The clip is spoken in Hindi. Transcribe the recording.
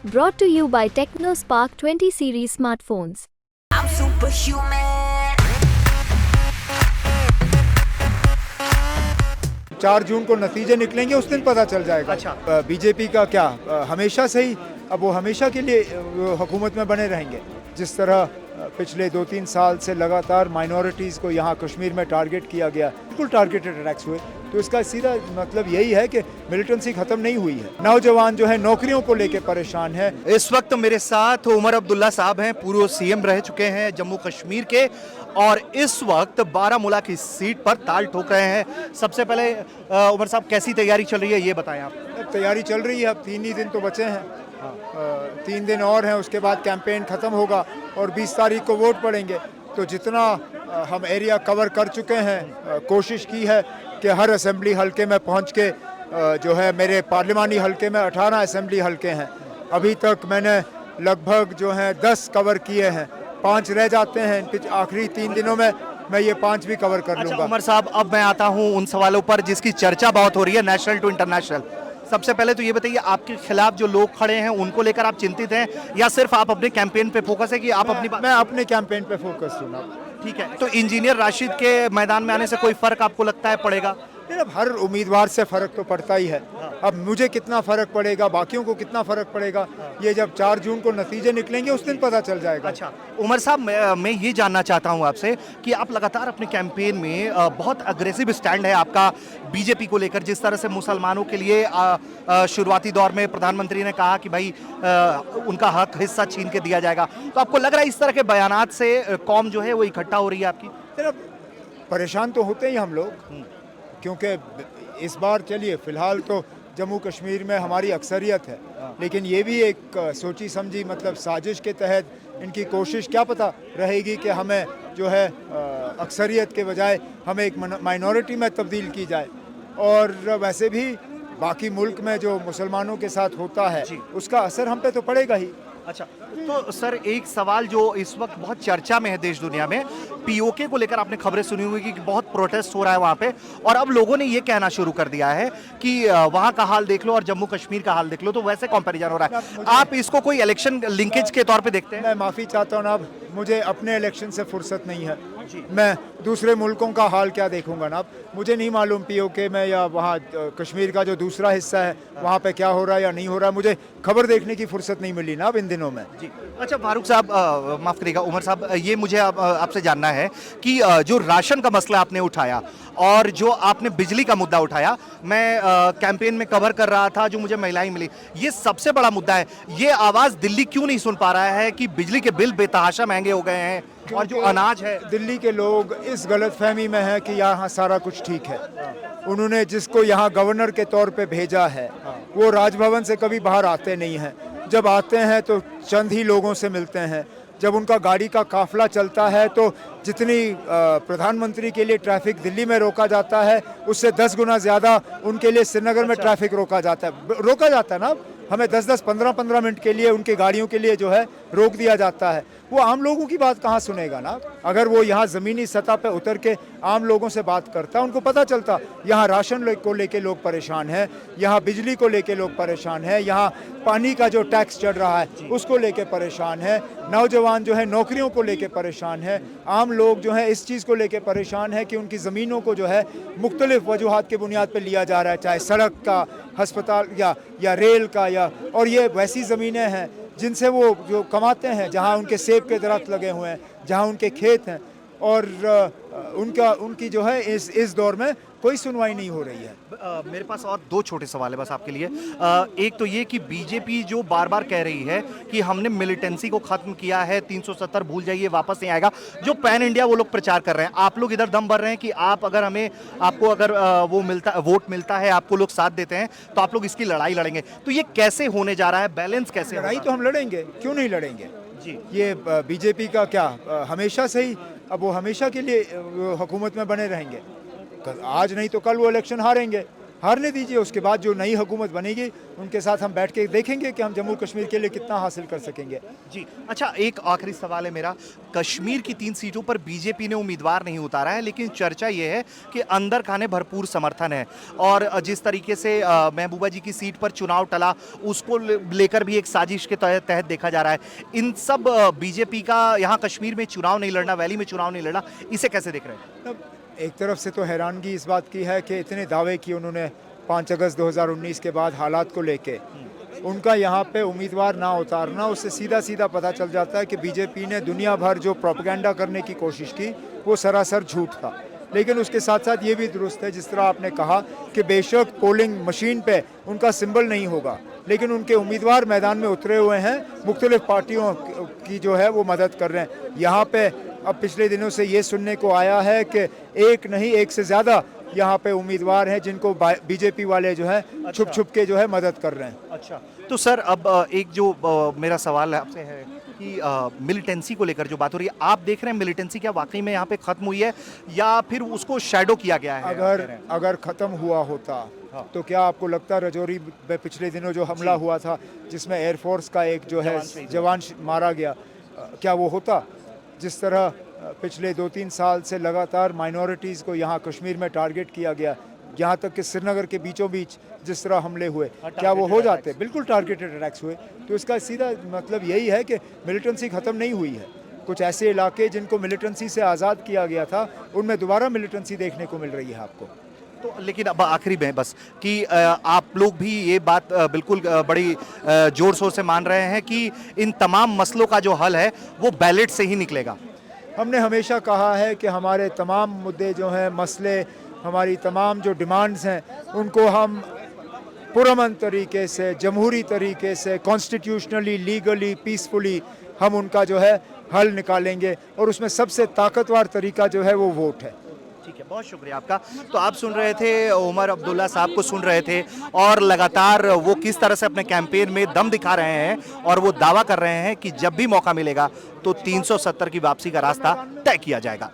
Brought to you by TechnoSpark 20 series smartphones. I'm superhuman. 4 जून को नतीजे निकलेंगे, उस दिन पता चल जाएगा। अच्छा। बीजेपी का क्या हमेशा से ही अब वो हमेशा के लिए हुकूमत में बने रहेंगे। जिस तरह पिछले 2-3 साल से लगातार माइनॉरिटीज़ को यहाँ कश्मीर में टारगेट किया गया, बिल्कुल टारगेटेड अटैक्स हुए, तो इसका सीधा मतलब यही है कि मिलिटेंसी खत्म नहीं हुई है। नौजवान जो है नौकरियों को लेकर परेशान है। इस वक्त मेरे साथ उमर अब्दुल्ला साहब हैं, पूर्व सीएम रह चुके हैं जम्मू कश्मीर के, और इस वक्त बारामूला की सीट पर ताल ठोक रहे हैं। सबसे पहले उमर साहब, कैसी तैयारी चल रही है ये बताएं आप। तैयारी चल रही है, अब 3 ही दिन तो बचे हैं। 3 दिन और हैं, उसके बाद कैंपेन ख़त्म होगा और 20 तारीख को वोट पड़ेंगे। तो जितना हम एरिया कवर कर चुके हैं, कोशिश की है कि हर असेंबली हलके में पहुंच के जो है, मेरे पार्लिमानी हलके में 18 असेंबली हलके हैं, अभी तक मैंने लगभग जो है 10 कवर किए हैं, 5 रह जाते हैं। आखिरी 3 दिनों में मैं ये 5 भी कवर कर लूँगा। उमर साहब, अब मैं आता हूँ उन सवालों पर जिसकी चर्चा बहुत हो रही है, नेशनल टू इंटरनेशनल। सबसे पहले तो ये बताइए, आपके खिलाफ जो लोग खड़े हैं उनको लेकर आप चिंतित हैं, या सिर्फ आप अपने कैंपेन पे फोकस है कि आप मैं अपने कैंपेन पे फोकस हूँ ना। ठीक है, तो इंजीनियर राशिद के मैदान में आने से कोई फर्क आपको लगता है पड़ेगा? अब हर उम्मीदवार से फर्क तो पड़ता ही है। अब मुझे कितना फर्क पड़ेगा, बाकियों को कितना फर्क पड़ेगा, ये जब 4 जून को नतीजे निकलेंगे उस दिन पता चल जाएगा। अच्छा उमर साहब, मैं ये जानना चाहता हूं आपसे कि आप लगातार अपने कैंपेन में बहुत अग्रेसिव स्टैंड है आपका बीजेपी को लेकर। जिस तरह से मुसलमानों के लिए शुरुआती दौर में प्रधानमंत्री ने कहा कि भाई उनका हक हिस्सा छीन के दिया जाएगा, तो आपको लग रहा है इस तरह के बयानात से कौम जो है वो इकट्ठा हो रही है आपकी? परेशान तो होते ही हम लोग, क्योंकि इस बार चलिए फिलहाल तो जम्मू कश्मीर में हमारी अक्सरियत है, लेकिन ये भी एक सोची समझी मतलब साजिश के तहत इनकी कोशिश क्या पता रहेगी कि हमें जो है अक्सरियत के बजाय हमें एक माइनॉरिटी में तब्दील की जाए। और वैसे भी बाकी मुल्क में जो मुसलमानों के साथ होता है उसका असर हम पे तो पड़ेगा ही। अच्छा, तो सर एक सवाल जो इस वक्त बहुत चर्चा में है देश दुनिया में, पीओके को लेकर आपने खबरें सुनी हुई कि बहुत प्रोटेस्ट हो रहा है वहाँ पे, और अब लोगों ने ये कहना शुरू कर दिया है कि वहाँ का हाल देख लो और जम्मू कश्मीर का हाल देख लो, तो वैसे कंपैरिजन हो रहा है। आप इसको कोई इलेक्शन लिंकेज के तौर पे देखते हैं? मैं माफ़ी चाहता हूँ ना, मुझे अपने इलेक्शन से फुर्सत नहीं है। मैं दूसरे मुल्कों का हाल क्या देखूंगा ना। मुझे नहीं मालूम पीओके में या वहाँ कश्मीर का जो दूसरा हिस्सा है वहाँ पे क्या हो रहा है या नहीं हो रहा है। मुझे खबर देखने की फुर्सत नहीं मिली ना अब इन दिनों में। जी अच्छा, फारूक साहब, माफ़ करिएगा उमर साहब, ये मुझे आपसे जानना है कि जो राशन का मसला आपने उठाया और जो आपने बिजली का मुद्दा उठाया, मैं कैंपेन में कवर कर रहा था, जो मुझे महिलाएं मिली, ये सबसे बड़ा मुद्दा है। ये आवाज़ दिल्ली क्यों नहीं सुन पा रहा है कि बिजली के बिल बेतहाशा महंगे हो गए हैं और जो अनाज है? दिल्ली के लोग इस गलतफहमी में है कि यहाँ सारा कुछ ठीक है। उन्होंने जिसको यहाँ गवर्नर के तौर पे भेजा है वो राजभवन से कभी बाहर आते नहीं हैं। जब आते हैं तो चंद ही लोगों से मिलते हैं। जब उनका गाड़ी का काफिला चलता है तो जितनी प्रधानमंत्री के लिए ट्रैफिक दिल्ली में रोका जाता है उससे 10 गुना ज़्यादा उनके लिए श्रीनगर में ट्रैफिक रोका जाता है ना। हमें 10-10, 15-15 मिनट के लिए उनकी गाड़ियों के लिए जो है रोक दिया जाता है। वो आम लोगों की बात कहाँ सुनेगा ना। अगर वो यहाँ ज़मीनी सतह पे उतर के आम लोगों से बात करता, उनको पता चलता यहाँ राशन को लेके लोग परेशान हैं, यहाँ बिजली को लेके लोग परेशान हैं, यहाँ पानी का जो टैक्स चढ़ रहा है उसको लेके परेशान है, नौजवान जो है नौकरियों को लेके परेशान है, आम लोग जो है इस चीज़ को लेके परेशान है कि उनकी ज़मीनों को जो है मुख्तलिफ वजूहात के बुनियाद पर लिया जा रहा है, चाहे सड़क का, अस्पताल या रेल का, या और ये वैसी ज़मीनें हैं जिनसे वो जो कमाते हैं, जहाँ उनके सेब के दरख्त लगे हुए हैं, जहाँ उनके खेत हैं, और उनकी जो है इस दौर में कोई सुनवाई नहीं हो रही है। मेरे पास और 2 छोटे सवाल है बस आपके लिए। एक तो ये कि बीजेपी जो बार बार कह रही है कि हमने मिलिटेंसी को खत्म किया है, 370 भूल जाइए, वापस नहीं आएगा, जो पैन इंडिया वो लोग प्रचार कर रहे हैं, आप लोग इधर दम भर रहे हैं कि आप अगर आपको अगर वोट मिलता है, आपको लोग साथ देते हैं, तो आप लोग इसकी लड़ाई लड़ेंगे। तो ये कैसे होने जा रहा है, बैलेंस कैसे? लड़ाई तो हम लड़ेंगे, क्यों नहीं लड़ेंगे जी। ये बीजेपी का क्या हमेशा से ही, अब वो हमेशा के लिए हुकूमत में बने रहेंगे। आज नहीं तो कल वो इलेक्शन हारेंगे, हारने दीजिए, उसके बाद जो नई हुकूमत बनेगी उनके साथ हम बैठ के देखेंगे कि हम जम्मू कश्मीर के लिए कितना हासिल कर सकेंगे। जी अच्छा, एक आखिरी सवाल है मेरा। कश्मीर की 3 सीटों पर बीजेपी ने उम्मीदवार नहीं उतारा है, लेकिन चर्चा ये है कि अंदर खाने भरपूर समर्थन है और जिस तरीके से महबूबा जी की सीट पर चुनाव टला, उसको लेकर भी एक साजिश के तहत देखा जा रहा है। इन सब बीजेपी का यहाँ कश्मीर में चुनाव नहीं लड़ना, वैली में चुनाव नहीं लड़ना, इसे कैसे देख रहे हैं? अब एक तरफ से तो हैरानगी इस बात की है कि इतने दावे किए उन्होंने 5 अगस्त 2019 के बाद हालात को लेके, उनका यहाँ पे उम्मीदवार ना उतारना, उससे सीधा सीधा पता चल जाता है कि बीजेपी ने दुनिया भर जो प्रोपेगेंडा करने की कोशिश की वो सरासर झूठ था। लेकिन उसके साथ साथ ये भी दुरुस्त है, जिस तरह आपने कहा कि बेशक पोलिंग मशीन पे उनका सिंबल नहीं होगा, लेकिन उनके उम्मीदवार मैदान में उतरे हुए हैं, मुख्तलिफ पार्टियों की जो है वो मदद कर रहे हैं। यहाँ पे अब पिछले दिनों से ये सुनने को आया है कि एक नहीं, एक से ज़्यादा यहाँ पे उम्मीदवार हैं जिनको बीजेपी वाले जो है छुप छुप के जो है मदद कर रहे हैं। अच्छा, तो सर अब एक जो मेरा सवाल आपसे है कि मिलिटेंसी को लेकर जो बात हो रही है, आप देख रहे हैं मिलिटेंसी क्या वाकई में यहाँ पे खत्म हुई है या फिर उसको शैडो किया गया है? अगर खत्म हुआ होता तो क्या आपको लगता रजौरी में पिछले दिनों जो हमला हुआ था जिसमें एयरफोर्स का एक जो है जवान मारा गया, क्या वो होता? जिस तरह पिछले 2-3 साल से लगातार माइनॉरिटीज़ को यहाँ कश्मीर में टारगेट किया गया, यहाँ तक कि श्रीनगर के बीचों बीच जिस तरह हमले हुए, क्या वो हो जाते? बिल्कुल टारगेटेड अटैक्स हुए। तो इसका सीधा मतलब यही है कि मिलिटेंसी ख़त्म नहीं हुई है। कुछ ऐसे इलाके जिनको मिलिटेंसी से आज़ाद किया गया था, उनमें दोबारा मिलिटेंसी देखने को मिल रही है आपको। तो लेकिन अब आखिरी में बस कि आप लोग भी ये बात बिल्कुल बड़ी जोर शोर से मान रहे हैं कि इन तमाम मसलों का जो हल है वो बैलेट से ही निकलेगा। हमने हमेशा कहा है कि हमारे तमाम मुद्दे जो हैं, मसले, हमारी तमाम जो डिमांड्स हैं, उनको हम पुरअमन तरीके से, जमहूरी तरीके से, कॉन्स्टिट्यूशनली, लीगली, पीसफुली हम उनका जो है हल निकालेंगे और उसमें सबसे ताकतवर तरीका जो है वो वोट है। ठीक है, बहुत शुक्रिया आपका। तो आप सुन रहे थे, उमर अब्दुल्ला साहब को सुन रहे थे और लगातार वो किस तरह से अपने कैंपेन में दम दिखा रहे हैं और वो दावा कर रहे हैं कि जब भी मौका मिलेगा तो 370 की वापसी का रास्ता तय किया जाएगा।